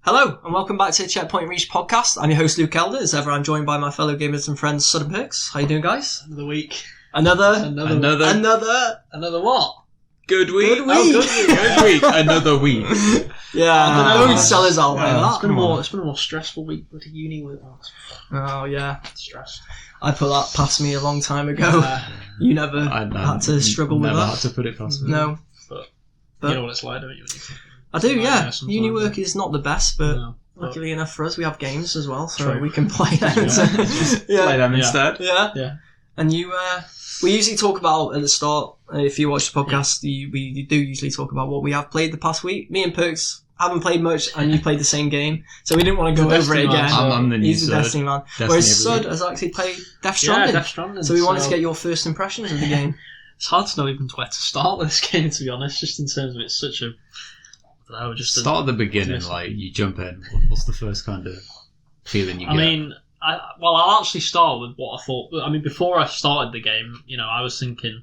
Hello, and welcome back to the Checkpoint Reach podcast. I'm your host, Luke Elder. As ever, I'm joined by my fellow gamers and friends, Sudden Perks. How you doing, guys? Another week. Another what? Good week. Good week. Good week. Another week. Yeah, don't sell us out like that. It's been a more stressful week with the uni with us. Oh, yeah. Stressed. I put that past me a long time ago. You never had to struggle with that. Never had to put it past me. No. But you know what it's like, don't you? I do, yeah. Uni work is not the best, but luckily enough for us, we have games as well, so we can play them. Play them instead. Yeah. And we usually talk about at the start, if you watch the podcast, we do usually talk about what we have played the past week. Me and Perks haven't played much, and you played the same game, so we didn't want to go over it again. I'm the new He's the Destiny man. Whereas Sud has actually played Death Stranding. Yeah, Death Stranding. So we wanted to get your first impressions of the game. It's hard to know even where to start with this game, to be honest, just in terms of it's such a... Start at the beginning, like, you jump in. What's the first kind of feeling you get? I'll actually start with what I thought. I mean, before I started the game, I was thinking,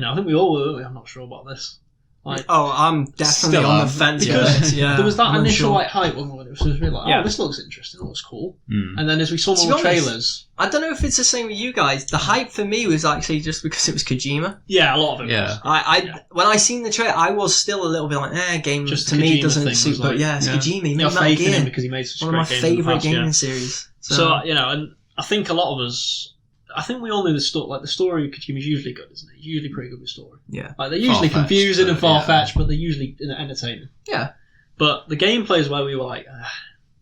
I think we all were, I'm not sure about this. I'm definitely on the fence. Because there was that initial hype when it was really like, this looks interesting, it looks cool. And then as we saw more trailers... I don't know if it's the same with you guys. The hype for me was actually just because it was Kojima. Yeah, a lot of it was. When I seen the trailer, I was still a little bit like, game just to me doesn't suit, but it's Kojima. He made Metal Gear. Because he made such one of my favourite gaming series. So, and I think a lot of us... I think we all knew the story. Like, the story of Kojima is usually good, isn't it? It's usually pretty good with story. Yeah. Like, they're usually confusing and far-fetched, but they're usually entertaining. Yeah. But the gameplay is where we were like,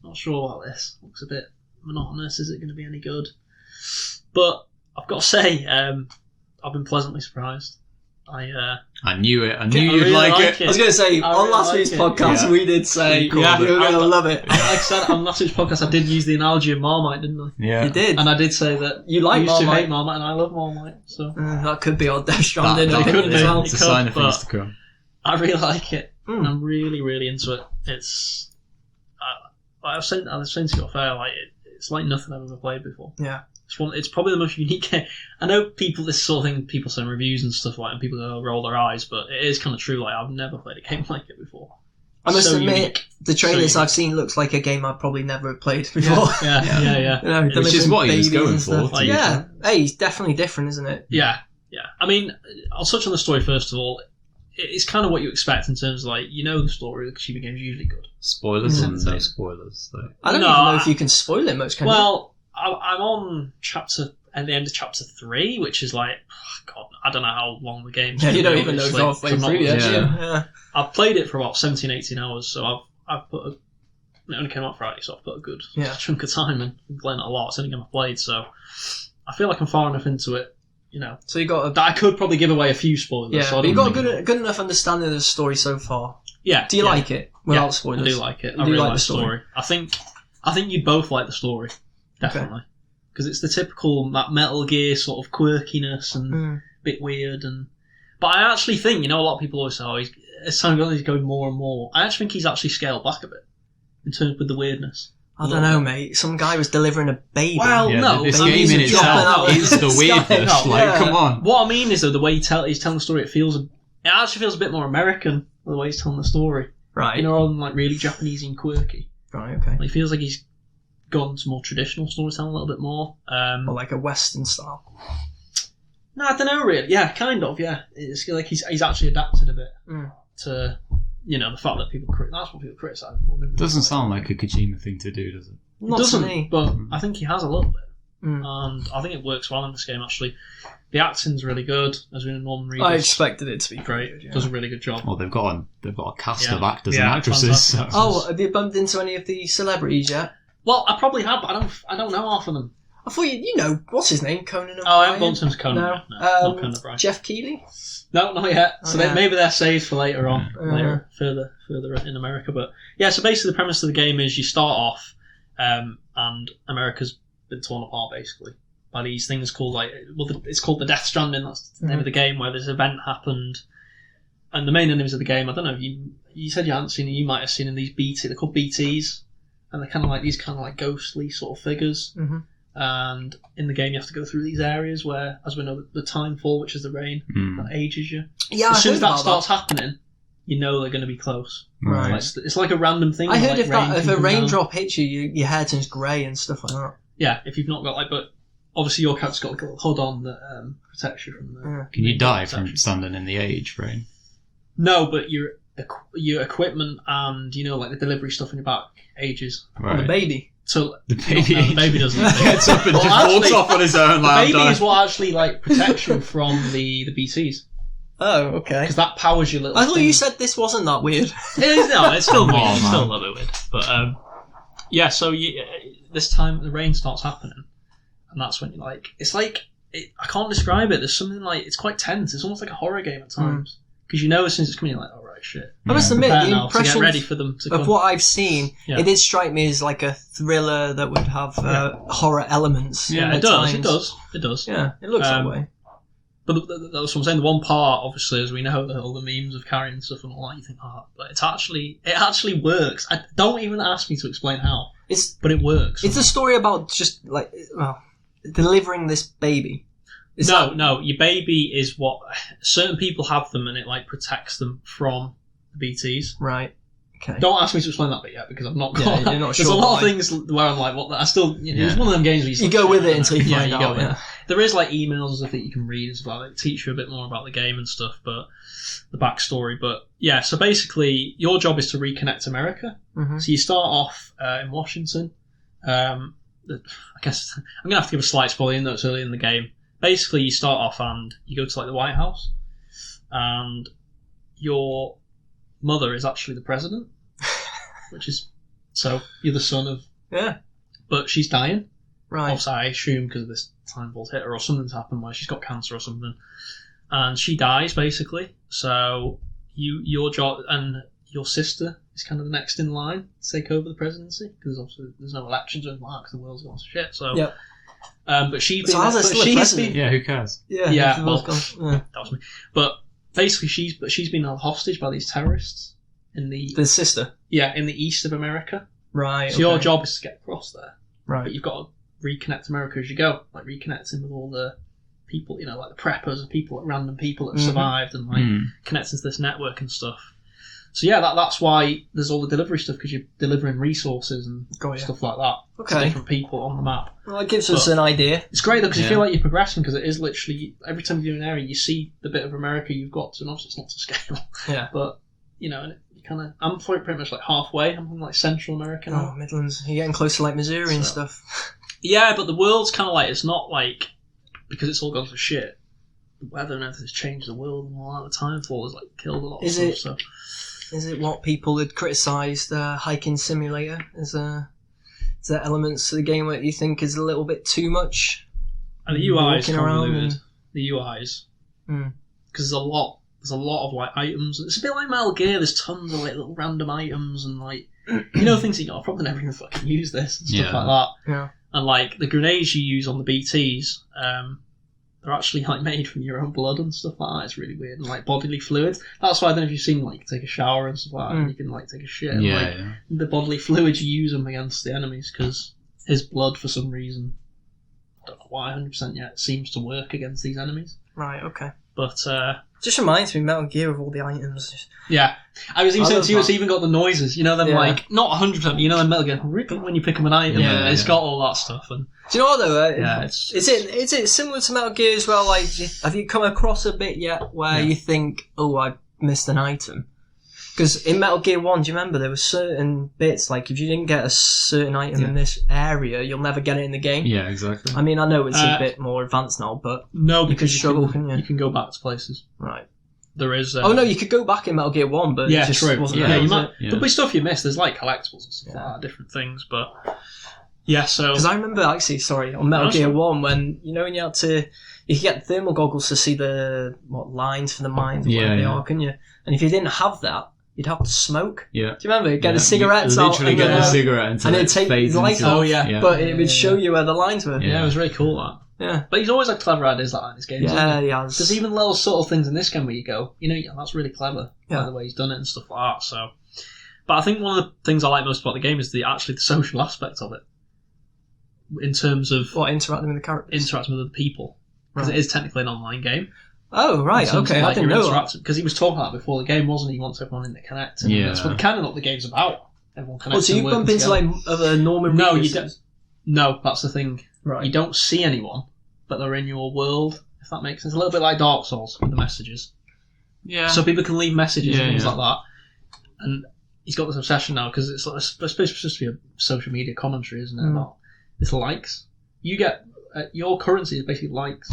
not sure about this. Looks a bit monotonous. Is it going to be any good? But I've got to say, I've been pleasantly surprised. I knew it. I knew you'd really like it. I was going to say, on last week's podcast, we did say you were going to love it. Like I said, on last week's podcast, I did use the analogy of Marmite, didn't I? Yeah. You did. And I did say that you like used Marmite. To hate Marmite, and I love Marmite. So that could be our Death Stranding. That could be. It's a sign of things to come. I really like it. And I'm really, really into it. It's... I was saying to you off air, it's like nothing I've ever played before. Yeah. It's probably the most unique game. I know this sort of thing, people say in reviews and stuff and people go, roll their eyes, but it is kind of true. Like, I've never played a game like it before. I must admit, the trailers I've seen looks like a game I've probably never played before. Yeah. Which is what he was going for. Hey, he's definitely different, isn't it? Yeah. I mean, I'll touch on the story first of all. It's kind of what you expect in terms of, the story. The Kojima game's usually good. Spoilers and no spoilers, though. I don't even know if you can spoil it much, can you? Well, I'm on at the end of chapter 3, which is I don't know how long the game's you don't even know if I've played through yet. Yeah. I've played it for about 17, 18 hours, so I've put it only came out Friday, so I've put a good chunk of time in. I'm playing it a lot. It's the only game I've played, so I feel like I'm far enough into it, So you got I could probably give away a few spoilers. Yeah, so but you got a good enough understanding of the story so far. Yeah. Do you like it without spoilers? I do like it. I really like the story. I think you'd both like the story. Definitely. Because it's the typical Metal Gear sort of quirkiness and a bit weird. But I actually think, a lot of people always say, as time goes on, he's going more and more. I actually think he's actually scaled back a bit in terms with the weirdness. I don't know, mate. Some guy was delivering a baby. Well, no. This game in itself is the weirdness. Come on. What I mean is, though, the way he's telling the story, it actually feels a bit more American, the way he's telling the story. Right. Rather than really Japanese and quirky. Right, okay. It feels like he's gone to more traditional storytelling a little bit more. Or like a Western style. No, I don't know, really. Yeah, kind of, yeah. It's like he's actually adapted a bit to, the fact that that's what people criticise for. Doesn't sound like a Kojima thing to do, does it? Not doesn't, to me. But I think he has a little bit. And I think it works well in this game, actually. The acting's really good, as we normally read. I expected it to be great. Good, does a really good job. Well, they've got a cast of actors and actresses. So. Oh, have you bumped into any of the celebrities yet? Well, I probably have, but I don't know half of them. I thought you know what's his name, Conan O'Brien. I haven't bumped into Conan. No, not Conan O'Brien. Jeff Keighley. No, not yet. So maybe they're saved for later on, further in America. But yeah, so basically the premise of the game is you start off, and America's been torn apart basically by these things called it's called the Death Stranding. That's the name of the game, where this event happened. And the main enemies of the game, I don't know if you said you hadn't seen it. You might have seen in these BT. They're called BTs. And they're kind of like these ghostly sort of figures. Mm-hmm. And in the game, you have to go through these areas where, as we know, the timefall, which is the rain, that ages you. Yeah, as soon as that starts happening, you know they're going to be close. Right. It's like a random thing. I heard like if a raindrop hits you, your hair turns grey and stuff like that. Yeah, if you've not got but obviously your cat's got like a little hood on that protects you from the. Can you die from standing in the age rain? No, but your equipment and like the delivery stuff in your back ages. Right. The baby. So the baby, the baby doesn't. Gets up and just walks off on his own. The baby is what actually protects you from the BTs. Oh, okay. Because that powers your little. I thought you said this wasn't that weird. It's still weird. It's still a little bit weird. But yeah. So this time the rain starts happening, and that's when you're I can't describe it. There's something it's quite tense. It's almost like a horror game at times because as soon as it's coming, you're like, oh right, shit. I must admit, the impression to get ready for them to come. of what I've seen, it did strike me as like a thriller that would have horror elements. Yeah, it does. It does. Yeah, it looks that way. But that's what I'm saying. The one part, obviously, as we know, all the memes of carrying and stuff and all that, you think, but it actually works. Don't even ask me to explain how. But it works. It's a story about just delivering this baby. No, your baby is what certain people have them, and it protects them from the BTs. Right. Okay. Don't ask me to explain that bit yet because I've not got. You're not sure. There's a lot of things where I'm like, what? I still. It's one of them games where you go with it until you find out. Yeah. There is emails and stuff that you can read as well. It teach you a bit more about the game and stuff, but the backstory. But yeah, so basically, your job is to reconnect America. Mm-hmm. So you start off in Washington. I guess I'm gonna have to give a slight spoiler in though it's early in the game. Basically, you start off and you go to the White House, and your mother is actually the president, which is so you're the son of but she's dying. Right. Obviously, I assume because of this time vault hit her or something's happened where she's got cancer or something, and she dies basically. So your job and your sister is kind of the next in line to take over the presidency because obviously there's no elections or anything like that because the world's gone to shit. So yep. But she's been. So how's there still a president? Yeah, who cares? Yeah. That was me. But basically, she's been held hostage by these terrorists in the sister. Yeah, in the east of America. Right. So your job is to get across there. Right. But you've got to reconnect America as you go, reconnecting with all the people, the preppers and people, random people that have survived, and connecting to this network and stuff. So yeah, that's why there's all the delivery stuff because you're delivering resources and stuff like that to different people on the map. Well, it gives us an idea. It's great though because you feel like you're progressing because it is literally every time you're in an area you see the bit of America you've got to, and obviously it's not to scale. Yeah. But and you kind of I'm pretty much halfway. I'm in Central America now. Oh, Midlands. You're getting close to Missouri and stuff. Yeah, but the world's kind of it's not because it's all gone to shit. The weather and everything's changed the world and all that. The timefall has killed a lot of stuff. Is it what people had criticised hiking simulator? Is there elements to the game that you think is a little bit too much? And the UI is convoluted. The UIs, because there's a lot of items. It's a bit like Metal Gear. There's tons of little random items and things that I probably never even fucking use this and stuff like that. Yeah. And the grenades you use on the BTs, they're actually made from your own blood and stuff like that. It's really weird and bodily fluids. That's why I don't know if you've seen you take a shower and stuff like that. And you can take a shit. And, the bodily fluids you use them against the enemies because his blood for some reason, I don't know why 100% yet, seems to work against these enemies. Right. Okay. But just reminds me of Metal Gear with all the items. Yeah, I was even saying to you, it's even got the noises. Them not 100%, but them Metal Gear when you pick up an item. Yeah, it's got all that stuff. And do you know what though? Is it similar to Metal Gear as well? Have you come across a bit yet where you think, oh, I missed an item? Because in Metal Gear 1, do you remember there were certain bits, if you didn't get a certain item in this area, you'll never get it in the game? Yeah, exactly. I mean, I know it's a bit more advanced now, but no, you could struggle, couldn't you? You can go back to places. Right. There is... oh, no, you could go back in Metal Gear 1, but it just wasn't there, you might. There'll be stuff you missed. There's collectibles and stuff like that, different things, but... Yeah, so... Because I remember, actually, on Metal Gear 1, when you had to... You could get thermal goggles to see the lines for the mines or whatever they are, couldn't you? And if you didn't have that, you'd have to smoke. Yeah. Do you remember? Get the cigarettes out. Literally get the cigarette until it'd take the light off. But it would show you where the lines were. Yeah, it was really cool, that. Yeah. But he's always had clever ideas like that in his games. Yeah, he has. There's even little subtle things in this game where you go, that's really clever. Yeah. The way he's done it and stuff like that. So, but I think one of the things I like most about the game is the social aspect of it. In terms of... What, interacting with the characters? Interacting with other people. Because it is technically an online game. Oh, right, okay, I didn't know that. Because he was talking about it before the game, wasn't he? He wants everyone in to connect. And that's what kind of what the game's about. Everyone connects. So you bump into like other Norman No, Reedus? you don't. No, that's the thing. Right. You don't see anyone, but they're in your world, if that makes sense. A little bit like Dark Souls with the messages. Yeah. So people can leave messages and things like that. And he's got this obsession now, because it's supposed to be a social media commentary, isn't it? About it's likes. You get... your currency is basically likes.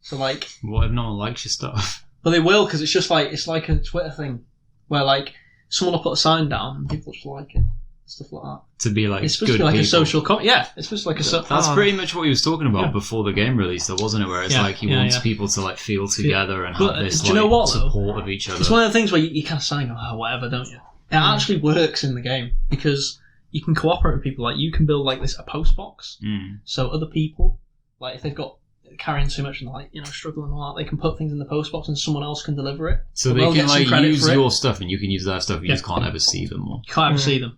So, like... What if no one likes your stuff? Well, they will, because it's just like... It's like a Twitter thing, where, like, someone will put a sign down and people just like it. Stuff like that. To be like, it's supposed to be like a social it's supposed to be like a That's pretty much what he was talking about before the game release, though, wasn't it? Where it's like he wants people to like feel together and have this support of each other. It's one of the things where you kind of sign whatever, don't you? It actually works in the game because you can cooperate with people. Like you can build like a post box, so other people, like if they've got carrying too much and like struggling and all that, they can put things in the post box and someone else can deliver it. So they can like use your stuff and you can use their stuff. You just can't ever see them. You can't ever see them.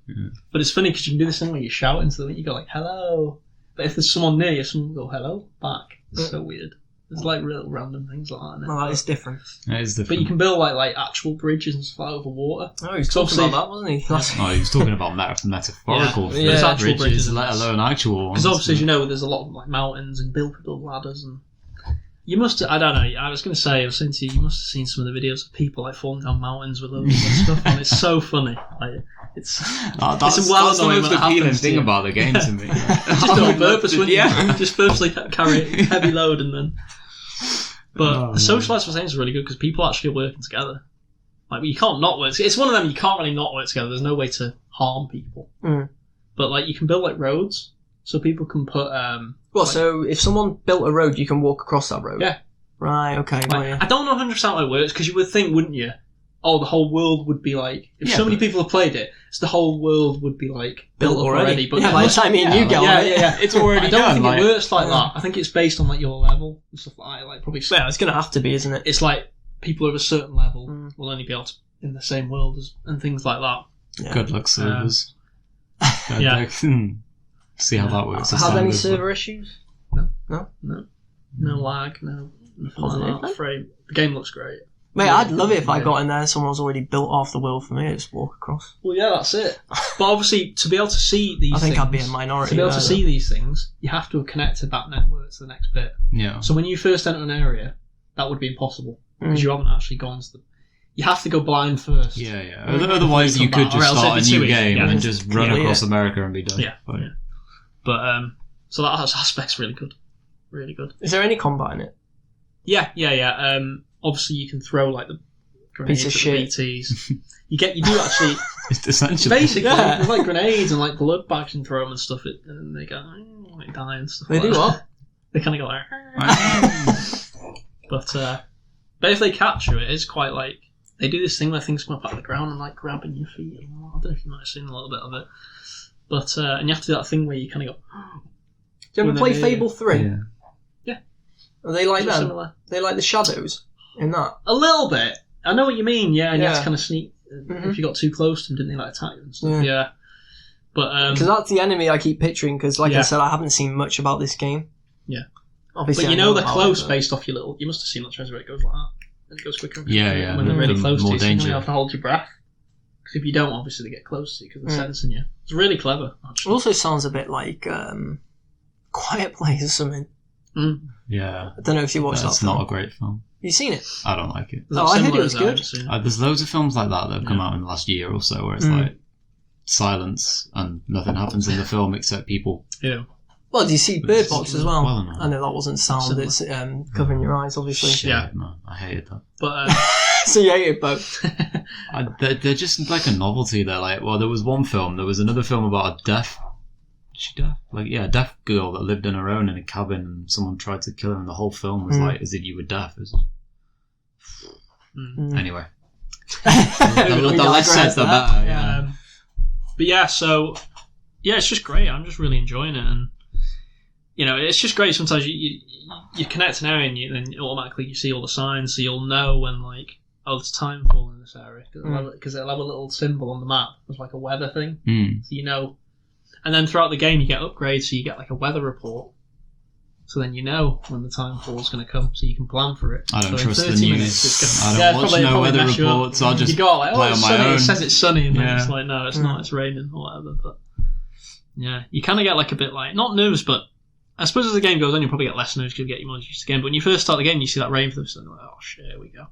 But it's funny because you can do this thing where you shout into them and you go like hello. But if there's someone near you, someone will go hello back. It's so weird. There's like real random things like that. Oh, that is different. That is different. But you can build like actual bridges and stuff over water. Oh, he was talking about that, wasn't he? Oh, he was talking about metaphorical actual bridges, let alone actual ones. Because obviously, as you know, there's a lot of like mountains and build ladders and. You must. I don't know. I was going to say. I was saying to you. You must have seen some of the videos of people like falling down mountains with loads of stuff on. It's so funny. Like it's. That's the most appealing thing about the game to me. Just on purpose, wouldn't you? Just purposely carry a heavy load and then. But the social aspect is really good because people actually are working together. Like you can't not work. It's one of them you can't really not work together. There's no way to harm people. But like you can build like roads, so people can put. So if someone built a road, you can walk across that road? Yeah. Right, okay. I don't know 100% how it works, because you would think, wouldn't you? Oh, the whole world would be like... If so many people have played it, the whole world would be like built already. But by the time you get on it. Yeah. It's already done. I don't think it works like that. I think it's based on like your level and stuff like that. Like, probably, yeah, it's going to have to be, isn't it? It's like people of a certain level will only be able to in the same world and things like that. Yeah. Good luck, servers. See how that works. Have any server issues? No lag, nothing like that. Frame. The game looks great. Mate, I'd love it if I got in there and someone was already built off the world for me to just walk across. Well, yeah, that's it. But obviously, to be able to see these things... I think I'd be a minority. To be able to see these things, you have to have connected that network to the next bit. Yeah. So when you first enter an area, that would be impossible. Because you haven't actually gone to the... You have to go blind first. Yeah. Otherwise, you could just start a new game and just run across America and be done. Yeah. But, so that aspect's really good. Really good. Is there any combat in it? Yeah. Obviously, you can throw like the grenades at the BTs. You do actually. It's essentially basically there's like grenades and like blood bags and throw them and stuff, and they go like die and stuff. They do what? They kind of go like. But if they capture it, it's quite like they do this thing where things come up out of the ground and like grabbing your feet. And I don't know if you might have seen a little bit of it, but and you have to do that thing where you kind of go. Do you ever play Fable 3? Yeah. Are they like that? Similar. They like the shadows in that? A little bit. I know what you mean, and you have to kind of sneak. If you got too close to them, didn't they like attack you and stuff? Yeah. But because that's the enemy I keep picturing, because like I said, I haven't seen much about this game. Yeah. Obviously, but they're close based off your little... You must have seen that treasure where it goes like that. And it goes quicker. Yeah. When they're really close to you, danger. you have to hold your breath. Because if you don't, obviously they get close to you because they're sensing you. It's really clever, actually. It also sounds a bit like Quiet Place or something. Yeah. I don't know if you watched that. That's not a great film. You seen it? I don't like it. I heard it was good. There's loads of films like that have come out in the last year or so where it's like silence and nothing happens in the film except people. Yeah. Well, do you see Bird Box as well? I know that wasn't sound. It's covering your eyes, obviously. Shit, no, I hated that. But so you hate it both? They're just like a novelty. They're like, well, there was one film. There was another film about a deaf. Is she deaf? A deaf girl that lived on her own in a cabin, and someone tried to kill her, and the whole film was like, as if you were deaf. Anyway, the less said, the better. But it's just great. I'm just really enjoying it, and it's just great. Sometimes you connect an area, and then automatically you see all the signs, so you'll know when there's timefall in this area because it'll have a little symbol on the map. It's like a weather thing, so you know. And then throughout the game, you get upgrades, so you get like a weather report. So then you know when the time fall's going to come, so you can plan for it. I don't so trust the 30 news. minutes, it's I gonna, don't watch no weather reports. I'll just you got like, play oh, it's on my sunny. own. It says it's sunny, and then Yeah. it's like, no, it's not. It's raining or whatever. But yeah, you kind of get like a bit like not nervous, but I suppose as the game goes on, you probably get less nervous because you get more used to the game. But when you first start the game, you see that rain for the first time, you're like, oh shit, here we go.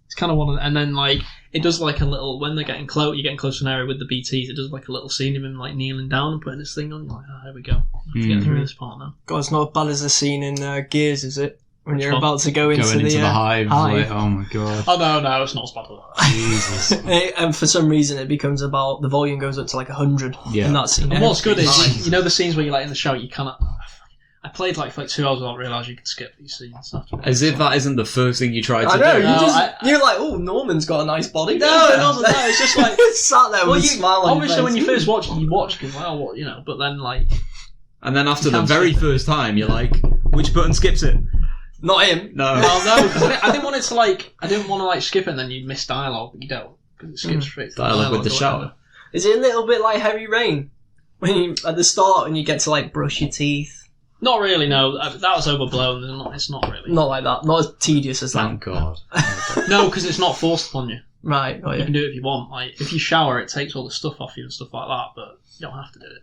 It's kind of one of the, and then like it does like a little when they're getting close, you're getting close to an area with the BTs. It does like a little scene of him like kneeling down and putting his thing on. You're like, oh, here we go. I have to get through this part now. God, it's not as bad as the scene in Gears, is it? When Which you're one? about to go into Going into the hive. hive. Like, oh my god. Oh no, it's not as bad as that. Jesus. And for some reason, it becomes about the volume goes up to like 100 Yeah. in that scene. And what's good Everything's is you know the scenes where you're like in the shower, you cannot. I played like for 2 hours without realising you could skip these scenes. As if that isn't the first thing you tried to I know, do. No, you're like, oh, Norman's got a nice body. No, it doesn't. No, it's just like sat there with a smile on your obviously face. when you first watch it, you watch because well, what you know, but then like And then after You the can't very skip it. first time, you're like, which button skips it? Not him. No. well, no, because I didn't want it to like I didn't want to like skip it and then you'd miss dialogue, but you don't because it skips straight to the Dialogue with the or shower. whatever. Is it a little bit like Heavy Rain? When you at the start when you get to like brush your teeth. Not really, no. That was overblown. It's not really. Not like that. Not as tedious as that. Thank God. No, because it's not forced upon you. Right. Oh, You yeah. can do it if you want. Like if you shower, it takes all the stuff off you and stuff like that, but you don't have to do it.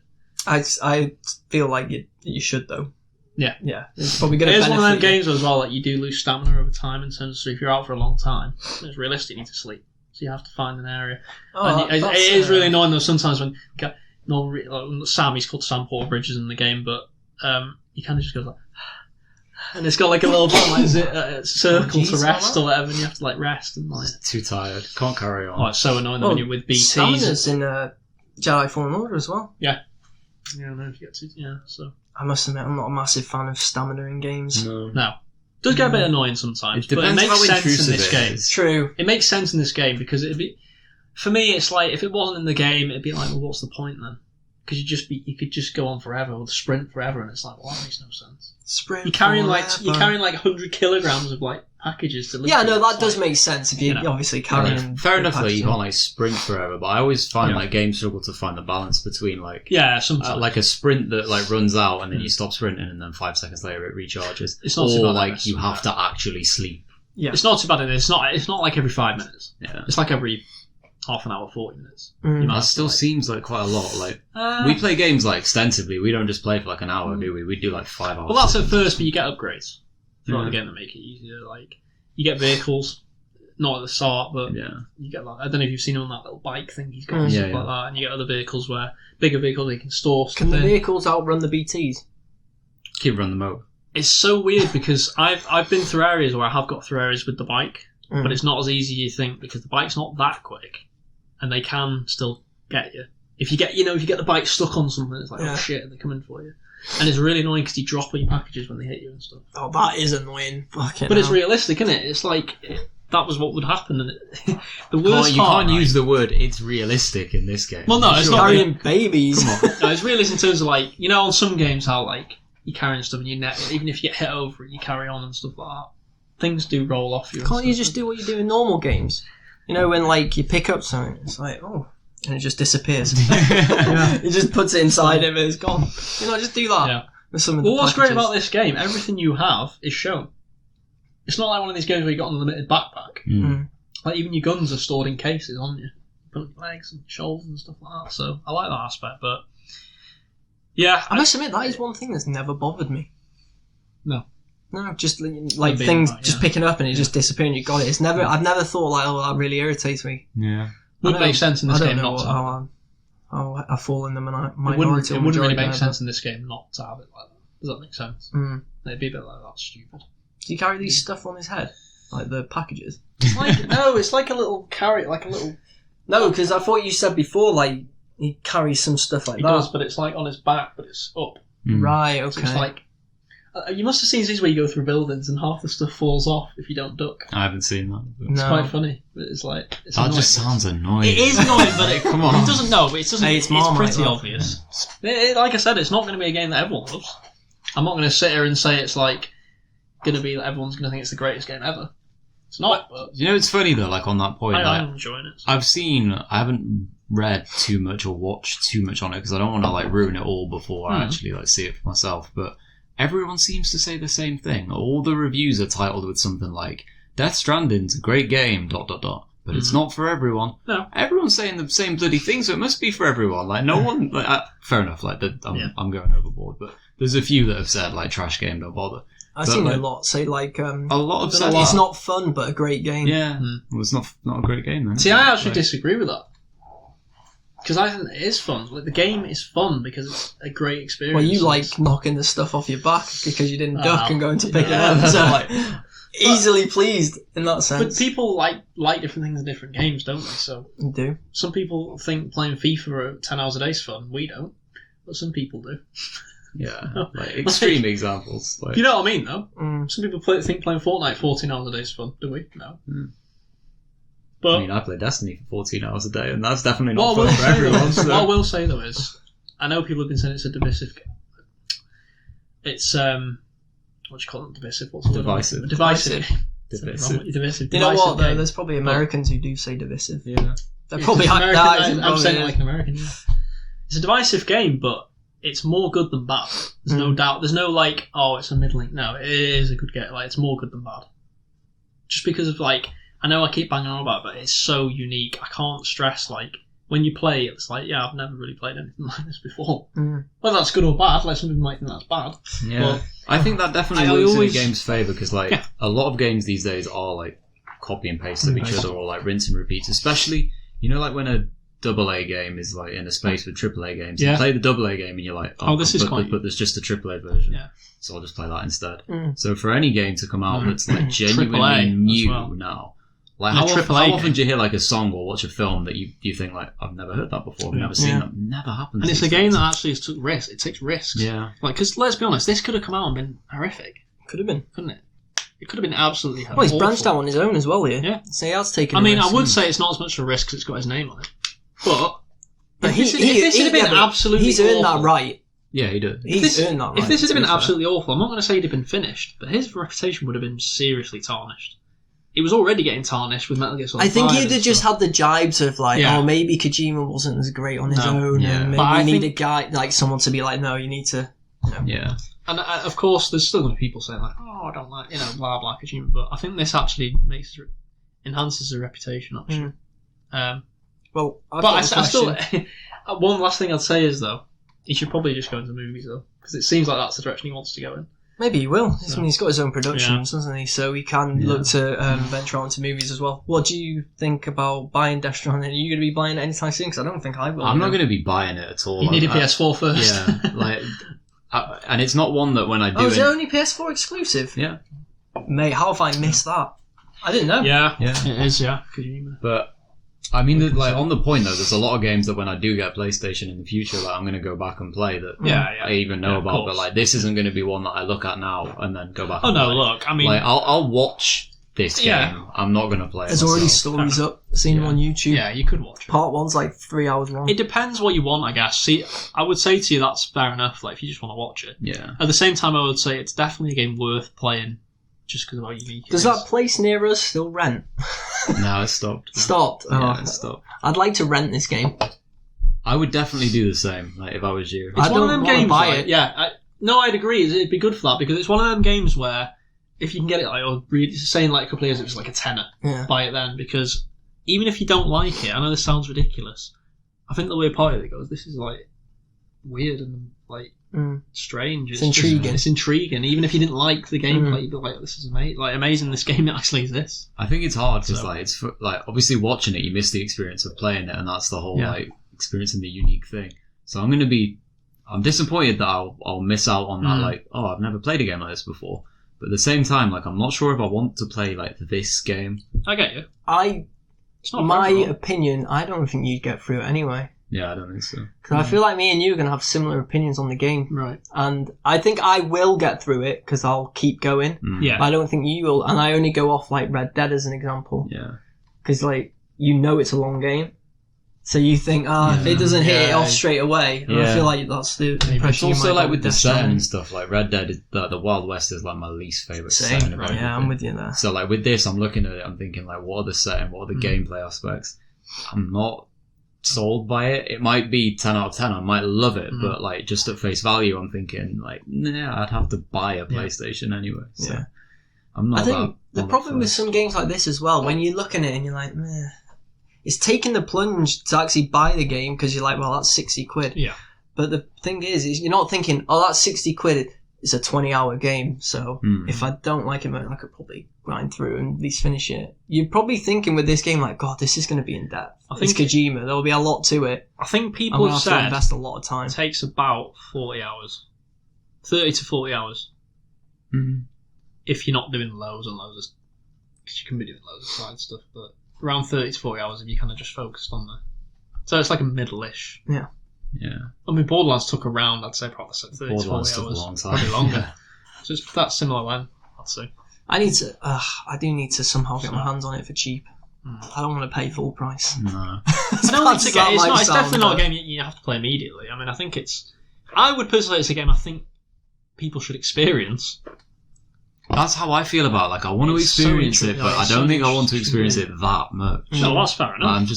I feel like you should though. Yeah. Yeah. It's probably going It to is benefit one of them you. games as well that you do lose stamina over time in terms of so if you're out for a long time, it's realistic you need to sleep. So you have to find an area. Oh, And it that's, is really annoying though sometimes when Sam, he's called Sam Porter Bridges in the game, but he kind of just goes like, and it's got like a little circle to rest or whatever, and you have to like rest and like. Too tired. Can't carry on. Oh, it's so annoying when you're with BTs. Stamina's in Jedi Fallen Order as well. Yeah, I don't know if you get to. Yeah, so I must admit, I'm not a massive fan of stamina in games. No. no, it does get a bit annoying sometimes, It but it depends makes how sense in intrusive this it game. is. True. It makes sense in this game because it'd be, for me, it's like if it wasn't in the game, it'd be like, well, what's the point then? Because you could just go on forever or sprint forever, and it's like, well, that makes no sense. Sprint. You're carrying forever. like 100 kilograms of like packages to lift. Yeah, with. no, that It's does like, make sense if you're you know. obviously carrying. Fair the enough though, packs you on. can't like sprint forever, but I always find Yeah. like games struggle to find the balance between like Yeah, sometimes like a sprint that like runs out and then you stop sprinting and then 5 seconds later it recharges. It's not too or bad, like I guess. you have to actually sleep. Yeah. it's not too bad. It's not like every 5 minutes. Yeah. It's like every half an hour, 40 minutes. Mm. You might That have to, still like- seems like quite a lot. Like we play games like extensively. We don't just play for like an hour, do we? We do like 5 hours. Well, that's at first, but you get upgrades throughout Yeah. the game that make it easier. Like you get vehicles, not at the start, but Yeah. you get like I don't know if you've seen him on that little bike thing he's got Mm. and stuff Yeah, like that, and you get other vehicles where bigger vehicles they can store Can stuff the in. vehicles outrun the BTs? Keep running them over. It's so weird because I've been through areas where I have got through areas with the bike, Mm. but it's not as easy as you think because the bike's not that quick, and they can still get you. If you get the bike stuck on something, it's like Yeah. oh shit, they're coming for you, and it's really annoying because you drop all your packages when they hit you and stuff. Oh, that is annoying. Fucking But it's hell. realistic, isn't it? It's like that was what would happen, and the You worst part. can't use the word "it's realistic" in this game. Well, no, it's not. carrying babies. Come on. No, it's realistic in terms of like on some games how like you're carrying stuff and you even if you get hit over it, you carry on and stuff like that. Things do roll off you. and Can't you stuff. just do what you do in normal games? You know, when like you pick up something, it's like and it just disappears. It just puts it inside him and it's gone. You know, just do that. Yeah. With some of Well, the what's great packages. about this game? Everything you have is shown. It's not like one of these games where you got an unlimited backpack. Mm. Like even your guns are stored in cases on you. You put on your legs and shoulders and stuff like that. So I like that aspect, but yeah, I must admit that is one thing that's never bothered me. No, just like being things that, just yeah. picking up and it just disappearing. You got it. It's never. I've never thought like, oh, that really irritates me. Yeah. would I make don't- sense in this I game don't know not to have it. how I fall in the minority. It wouldn't really majority make there, sense in this game not to have it like that. Does that make sense? but- Mm. It'd be a bit like that stupid. Do you carry these stuff on his head, like the packages? It's like no, it's like a little carrot, like a little. No, because I thought you said before like he carries some stuff like He that. does, but it's like on his back, but it's up. Mm. Right. So Okay. it's like you must have seen these where you go through buildings and half the stuff falls off if you don't duck. I haven't seen that. It's No. quite funny, but it's like it's That annoying. just sounds annoying. It is annoying, but it, Come on. it doesn't know. But it doesn't. Hey, it's it's Marmite, pretty though. obvious. Like I said, it's not going to be a game that everyone loves. I'm not going to sit here and say it's like going to be that everyone's going to think it's the greatest game ever. It's not. But You know, it's funny though. Like on that point, like, I'm enjoying it. I haven't read too much or watched too much on it because I don't want to like ruin it all before I actually like see it for myself. But everyone seems to say the same thing. All the reviews are titled with something like, Death Stranding's a great game, ... But it's not for everyone. No. Everyone's saying the same bloody thing, so it must be for everyone. Like, no one... Like, fair enough, like, I'm going overboard, but there's a few that have said, like, trash game, don't bother. I've seen a lot say, like... a lot of say it's not fun, but a great game. Yeah. Well, it's not a great game, then. See, I actually disagree with that. Because I think it is fun. Like, the game is fun because it's a great experience. Well, you like knocking the stuff off your back because you didn't duck and going to pick it up. So, like... easily pleased in that sense. But people like different things in different games, don't they? So they do. Some people think playing FIFA 10 hours a day is fun. We don't. But some people do. Yeah. Like extreme examples. Like... You know what I mean, though? Some people think playing Fortnite 14 hours a day is fun. Do we? No. But I mean, I play Destiny for 14 hours a day, and that's definitely not fun for everyone. So. What I will say, though, is I know people have been saying it's a divisive game. It's... what do you call it? Divisive? What's the word? Divisive. Divisive. You know what, though? Game. There's probably Americans who do say divisive. Yeah. They're probably I'm saying it like an American, yeah. It's a divisive game, but it's more good than bad. There's no doubt. There's no, like, oh, it's a middling. No, it is a good game. Like, it's more good than bad. Just because of, like, I know I keep banging on about it, but it's so unique. I can't stress, like, when you play, it's like, yeah, I've never really played anything like this before. Whether that's good or bad, like, some people might think that's bad. Yeah. But I think that definitely works in the game's favour, because, like, a lot of games these days are, like, copy and paste of each other, or, like, rinse and repeat. Especially, you know, like, when a AA game is, like, in a space with AAA games. You play the AA game and you're like, this is quite... But there's just a AAA version. Yeah. So I'll just play that instead. So for any game to come out that's, like, genuinely AAA new now... Like, how often do you hear, like, a song or watch a film that you think, like, I've never heard that before, I've never seen that? Never happens. And it's a game that actually took risks. It takes risks. Yeah. Like, because let's be honest, this could have come out and been horrific. Could have been. Couldn't it? It could have been absolutely horrific. Well, he's branched out on his own as well here. Yeah. So he has taken I mean, risks. I would say it's not as much a risk because it's got his name on it. But if He's earned that right. Yeah, he did. He's earned that right. If this had been absolutely awful, I'm not going to say he'd have been finished, but his reputation would have been seriously tarnished. He was already getting tarnished with Metal Gear Solid 5. I think he'd have just had the jibes of like, oh, maybe Kojima wasn't as great on his own, and maybe you need a guy, like someone to be like, no, you need to. You know. Yeah. And of course, there's still going to be people saying like, oh, I don't like, blah blah Kojima, but I think this actually enhances his reputation actually. Well, but I still. One last thing I'd say is though, he should probably just go into movies though, because it seems like that's the direction he wants to go in. Maybe he will. I mean, he's got his own productions, doesn't he? So he can look to venture out into movies as well. What do you think about buying Death Stranding? Are you going to be buying it anytime soon? Because I don't think I will. I'm not going to be buying it at all. You need a PS4 first. Yeah, like, and it's not one that when I do. Oh, is it only PS4 exclusive? Yeah. Mate, how have I missed that? I didn't know. Yeah, it is. Yeah, but. I mean, like, on the point though, there's a lot of games that when I do get a PlayStation in the future, like, I'm going to go back and play that I even know about, but like, this isn't going to be one that I look at now and then go back and play. Look, I mean... Like, I'll watch this game, I'm not going to play it There's already stories up, seen them on YouTube. Yeah, you could watch it. Part 1's like 3 hours long. It depends what you want, I guess. See, I would say to you that's fair enough, like, if you just want to watch it. Yeah. At the same time, I would say it's definitely a game worth playing, just because of how unique it is. Does that place near us still rent? No, it's stopped. Stopped? Yeah, it's stopped. I'd like to rent this game. I would definitely do the same, like, if I was you. It's one of them games, buy it. I'd agree. It'd be good for that, because it's one of them games where, if you can get it, like, or really, saying like a couple of years, it was like a tenner. Yeah. Buy it then, because even if you don't like it, I know this sounds ridiculous, I think the weird part of it goes, this is like weird and like strange. It's intriguing. It's intriguing. Even if you didn't like the gameplay, you'd be like, "This is amazing! Like amazing! This game actually exists." I think it's hard because like it's like obviously watching it, you miss the experience of playing it, and that's the whole like experiencing the unique thing. So I'm disappointed that I'll miss out on that. Like, oh, I've never played a game like this before. But at the same time, like, I'm not sure if I want to play like this game. I get you. My opinion, I don't think you'd get through it anyway. Yeah, I don't think so. Because I feel like me and you are going to have similar opinions on the game. Right. And I think I will get through it because I'll keep going. Yeah. But I don't think you will. And I only go off like Red Dead as an example. Yeah. Because like, you know it's a long game. So you think, if it doesn't hit it off straight away, and I feel like that's the impression. It's also like with the setting and stuff, like Red Dead, the Wild West is like my least favourite setting of everything. Yeah, I'm with you there. So like with this, I'm looking at it, I'm thinking like, what are the setting, what are the gameplay aspects? I'm not sold by it. It might be 10 out of 10. I might love it, but like just at face value, I'm thinking like, nah, I'd have to buy a PlayStation anyway. So I'm not. I think the problem with some games like this as well, when you look at it and you're like, meh, it's taking the plunge to actually buy the game because you're like, well, that's 60 quid. Yeah. But the thing is you're not thinking, oh, that's 60 quid. It's a 20-hour game, so if I don't like it, I could probably grind through and at least finish it. You're probably thinking with this game, like, God, this is going to be in depth. I think it's Kojima. There'll be a lot to it. I think people have said to invest a lot of time. It takes about 40 hours. 30 to 40 hours. Mm-hmm. If you're not doing loads and loads of... Because you can be doing loads of side stuff, but around 30 to 40 hours if you kind of just focused on the... So it's like a middle-ish. Yeah. Yeah. I mean, Borderlands took around, I'd say, probably 30 to 40 hours. Borderlands took a long time. Probably longer. So it's that similar then, I'd say. I do need to somehow get my hands on it for cheap. I don't want to pay full price. No. I don't think it's definitely not a game you have to play immediately. I mean, I think I would personally say it's a game I think people should experience. That's how I feel about it. Like, I want to experience it, but I don't think I want to experience it that much. No, that's fair enough.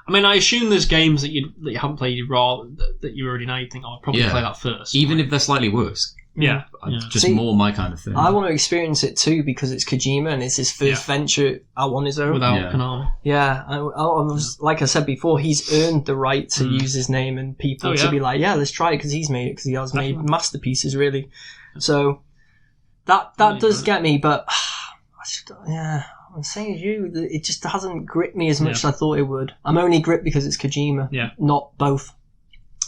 I mean, I assume there's games that you haven't played that you already know. You think, I'll probably play that first. Even if they're slightly worse. Yeah. Just more my kind of thing. I want to experience it too because it's Kojima and it's his first venture out on his own. Without Konami. Yeah. I was, like I said before, he's earned the right to use his name and people to be like, yeah, let's try it because he's made it, because he has made masterpieces, really. So that does get me, but I'm saying as you, it just hasn't gripped me as much as I thought it would. I'm only gripped because it's Kojima, not both.